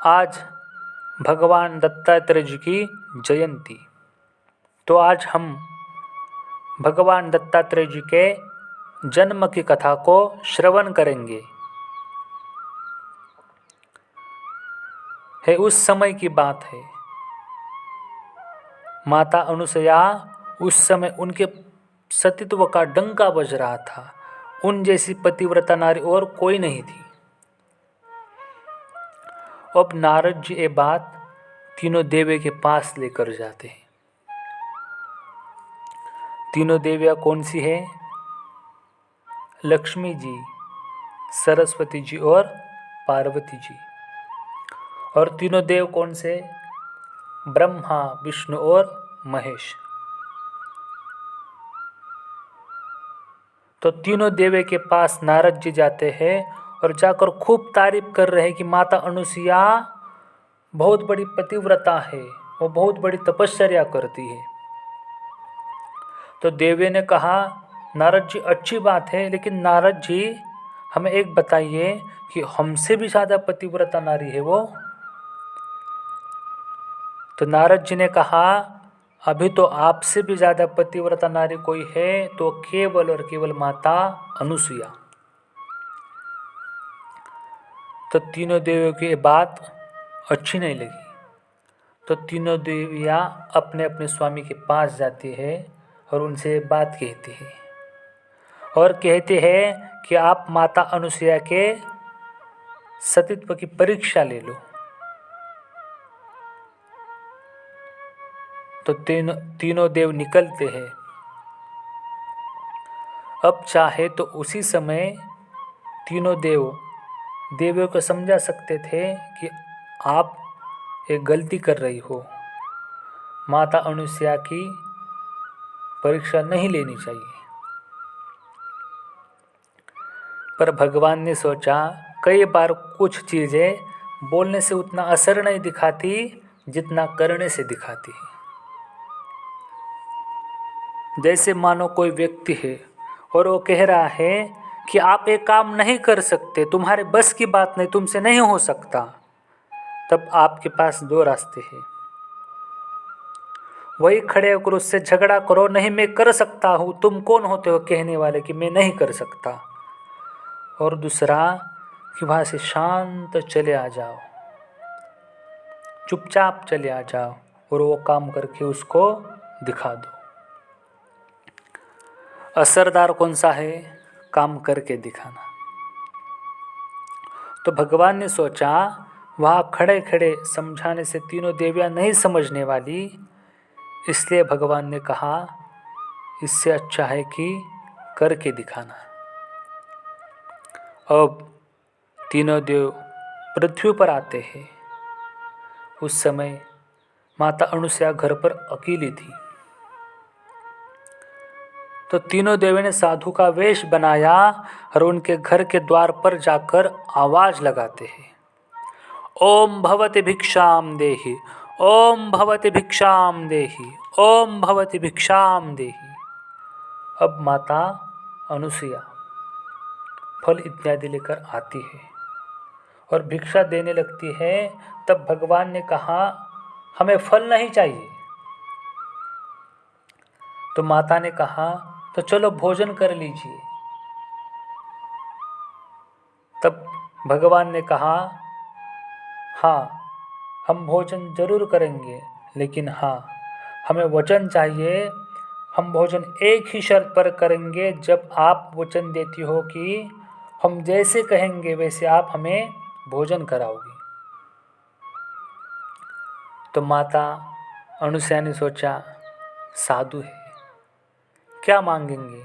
आज भगवान दत्तात्रेय जी की जयंती। तो आज हम भगवान दत्तात्रेय जी के जन्म की कथा को श्रवण करेंगे। उस समय की बात है, माता अनुसुईया उस समय उनके सतीत्व का डंका बज रहा था। उन जैसी पतिव्रता नारी और कोई नहीं थी। अब नारद जी ये बात तीनों देवियों के पास लेकर जाते हैं। तीनों देवियाँ कौन सी है? लक्ष्मी जी, सरस्वती जी और पार्वती जी। और तीनों देव कौन से? ब्रह्मा, विष्णु और महेश। तो तीनों देवी के पास नारद जी जाते हैं और जाकर खूब तारीफ कर रहे हैं कि माता अनुसुईया बहुत बड़ी पतिव्रता है, वो बहुत बड़ी तपश्चर्या करती है। तो देवी ने कहा, नारद जी अच्छी बात है, लेकिन नारद जी हमें एक बताइए कि हमसे भी ज़्यादा पतिव्रता नारी है वो? तो नारद जी ने कहा, अभी तो आपसे भी ज़्यादा पतिव्रता नारी कोई है तो केवल और केवल माता अनुसुईया। तो तीनों देवियों की बात अच्छी नहीं लगी। तो तीनों देवियाँ अपने अपने स्वामी के पास जाती है और उनसे बात कहती है और कहते हैं कि आप माता अनुसुईया के सतीत्व की परीक्षा ले लो। तो तीनों देव निकलते हैं। अब चाहे तो उसी समय तीनों देवियों को समझा सकते थे कि आप एक गलती कर रही हो, माता अनुसुईया की परीक्षा नहीं लेनी चाहिए। पर भगवान ने सोचा, कई बार कुछ चीज़ें बोलने से उतना असर नहीं दिखाती जितना करने से दिखाती है। जैसे मानो कोई व्यक्ति है और वो कह रहा है कि आप एक काम नहीं कर सकते, तुम्हारे बस की बात नहीं, तुमसे नहीं हो सकता। तब आपके पास दो रास्ते हैं, वही खड़े होकर उससे झगड़ा करो, नहीं मैं कर सकता हूँ, तुम कौन होते हो कहने वाले कि मैं नहीं कर सकता। और दूसरा कि वहाँ से शांत चले आ जाओ, चुपचाप चले आ जाओ और वो काम करके उसको दिखा दो। असरदार कौन सा है? काम करके दिखाना। तो भगवान ने सोचा, वहाँ खड़े खड़े समझाने से तीनों देवियाँ नहीं समझने वाली, इसलिए भगवान ने कहा इससे अच्छा है कि करके दिखाना। अब तीनों देव पृथ्वी पर आते हैं। उस समय माता अनुसुईया घर पर अकेली थी। तो तीनों देवी ने साधु का वेश बनाया और उनके घर के द्वार पर जाकर आवाज लगाते हैं, ओम भवति भिक्षाम देहि, ओम भवति भिक्षाम देहि, ओम भवति भिक्षाम देहि। अब माता अनुसुईया फल इत्यादि लेकर आती है और भिक्षा देने लगती है। तब भगवान ने कहा, हमें फल नहीं चाहिए। तो माता ने कहा, तो चलो भोजन कर लीजिए। तब भगवान ने कहा, हाँ हम भोजन जरूर करेंगे, लेकिन हाँ हमें वचन चाहिए। हम भोजन एक ही शर्त पर करेंगे, जब आप वचन देती हो कि हम जैसे कहेंगे वैसे आप हमें भोजन कराओगी। तो माता अनुसुईया ने सोचा, साधु है, क्या मांगेंगे,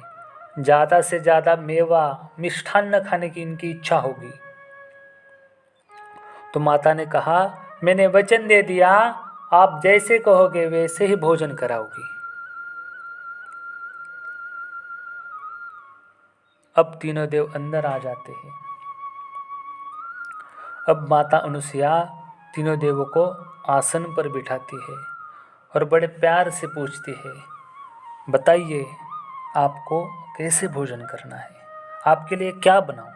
ज़्यादा से ज़्यादा मेवा मिष्ठान्न खाने की इनकी इच्छा होगी। तो माता ने कहा, मैंने वचन दे दिया, आप जैसे कहोगे वैसे ही भोजन कराओगी। अब तीनों देव अंदर आ जाते हैं। अब माता अनुसुईया तीनों देवों को आसन पर बिठाती है और बड़े प्यार से पूछती है, बताइए आपको कैसे भोजन करना है, आपके लिए क्या बनाऊं।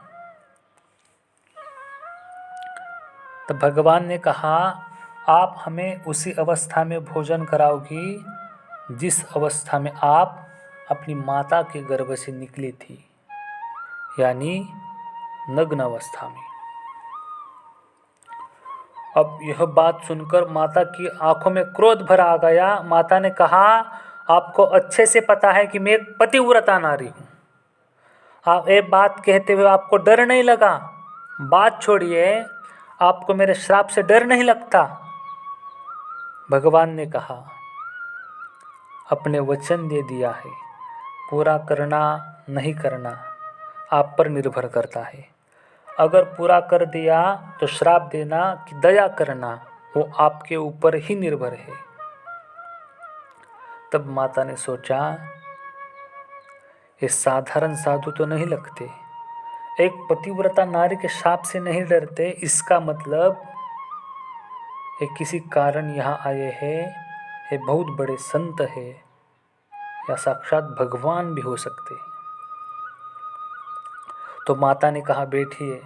तो भगवान ने कहा, आप हमें उसी अवस्था में भोजन कराओगी जिस अवस्था में आप अपनी माता के गर्भ से निकली थी, यानी नग्न अवस्था में। अब यह बात सुनकर माता की आंखों में क्रोध भर आ गया। माता ने कहा, आपको अच्छे से पता है कि मैं एक पतिव्रता नारी हूँ, आप ये बात कहते हुए आपको डर नहीं लगा? बात छोड़िए, आपको मेरे श्राप से डर नहीं लगता? भगवान ने कहा, अपने वचन दे दिया है, पूरा करना नहीं करना आप पर निर्भर करता है। अगर पूरा कर दिया तो श्राप देना कि दया करना वो आपके ऊपर ही निर्भर है। तब माता ने सोचा, ये साधारण साधु तो नहीं लगते, एक पतिव्रता नारी के शाप से नहीं डरते, इसका मतलब ये किसी कारण यहाँ आए हैं, ये बहुत बड़े संत है या साक्षात भगवान भी हो सकते हैं। तो माता ने कहा, बैठिए,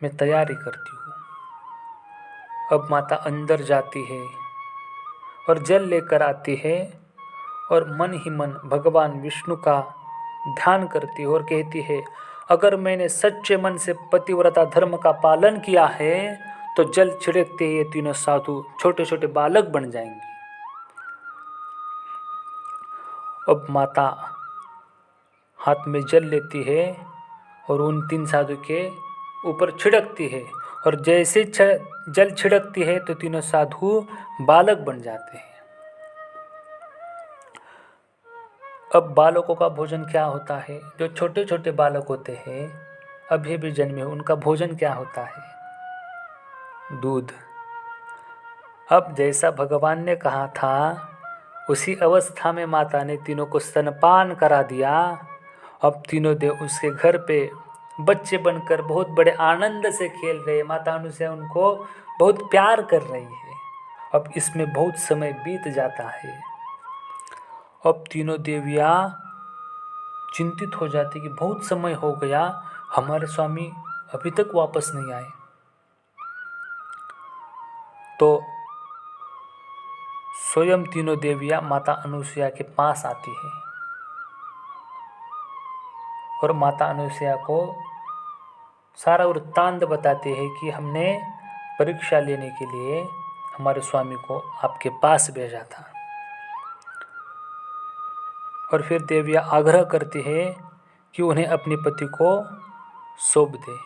मैं तैयारी करती हूँ। अब माता अंदर जाती है और जल लेकर आती है और मन ही मन भगवान विष्णु का ध्यान करती है और कहती है, अगर मैंने सच्चे मन से पतिव्रता धर्म का पालन किया है तो जल छिड़कते ये तीनों साधु छोटे छोटे बालक बन जाएंगे। अब माता हाथ में जल लेती है और उन तीन साधु के ऊपर छिड़कती है और जैसे जल छिड़कती है तो तीनों साधु बालक बन जाते हैं। अब बालकों का भोजन क्या होता है? जो छोटे छोटे बालक होते हैं, अभी भी जन्मे, उनका भोजन क्या होता है? दूध। अब जैसा भगवान ने कहा था उसी अवस्था में माता ने तीनों को स्तनपान करा दिया। अब तीनों देव उसके घर पे बच्चे बनकर बहुत बड़े आनंद से खेल रहे। माता अनुसुईया उनको बहुत प्यार कर रही है। अब इसमें बहुत समय बीत जाता है। अब तीनों देवियाँ चिंतित हो जाती कि बहुत समय हो गया, हमारे स्वामी अभी तक वापस नहीं आए। तो स्वयं तीनों देवियाँ माता अनुसुईया के पास आती है और माता अनुसुईया को सारा वृत्तांत बताते हैं कि हमने परीक्षा लेने के लिए हमारे स्वामी को आपके पास भेजा था। और फिर देवियाँ आग्रह करती है कि उन्हें अपने पति को सौंप दे,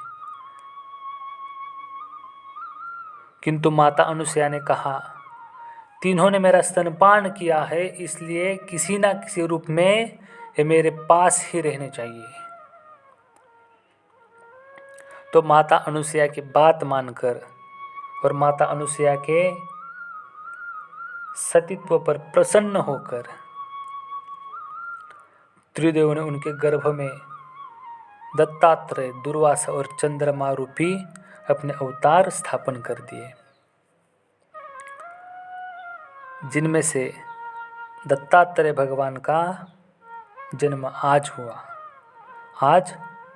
किंतु माता अनुसुईया ने कहा, तीनों ने मेरा स्तनपान किया है, इसलिए किसी न किसी रूप में ये मेरे पास ही रहने चाहिए। तो माता अनुसुईया की बात मानकर और माता अनुसुईया के सतीत्व पर प्रसन्न होकर त्रिदेव ने उनके गर्भ में दत्तात्रेय, दुर्वासा और चंद्रमा रूपी अपने अवतार स्थापन कर दिए, जिनमें से दत्तात्रेय भगवान का जन्म आज हुआ। आज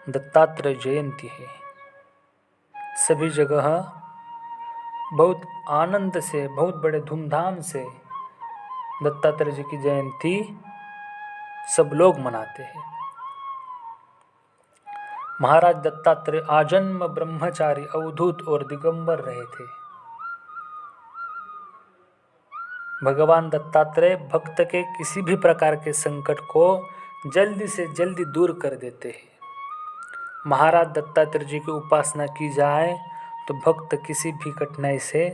दत्तात्रेय जयंती है। सभी जगह बहुत आनंद से, बहुत बड़े धूमधाम से दत्तात्रेय जी की जयंती सब लोग मनाते हैं। महाराज दत्तात्रेय आजन्म ब्रह्मचारी, अवधूत और दिगंबर रहे थे। भगवान दत्तात्रेय भक्त के किसी भी प्रकार के संकट को जल्दी से जल्दी दूर कर देते हैं। महाराज दत्तात्रेय जी की उपासना की जाए तो भक्त किसी भी कठिनाई से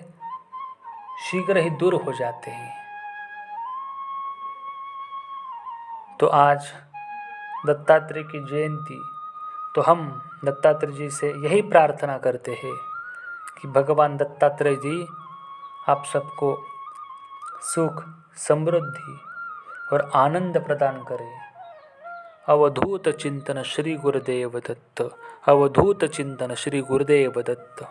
शीघ्र ही दूर हो जाते हैं। तो आज दत्तात्रेय की जयंती, तो हम दत्तात्रेय जी से यही प्रार्थना करते हैं कि भगवान दत्तात्रेय जी आप सबको सुख, समृद्धि और आनंद प्रदान करें। अवधूत चिंतन श्री गुरुदेव दत्त। अवधूत चिंतन श्री गुरुदेव दत्त।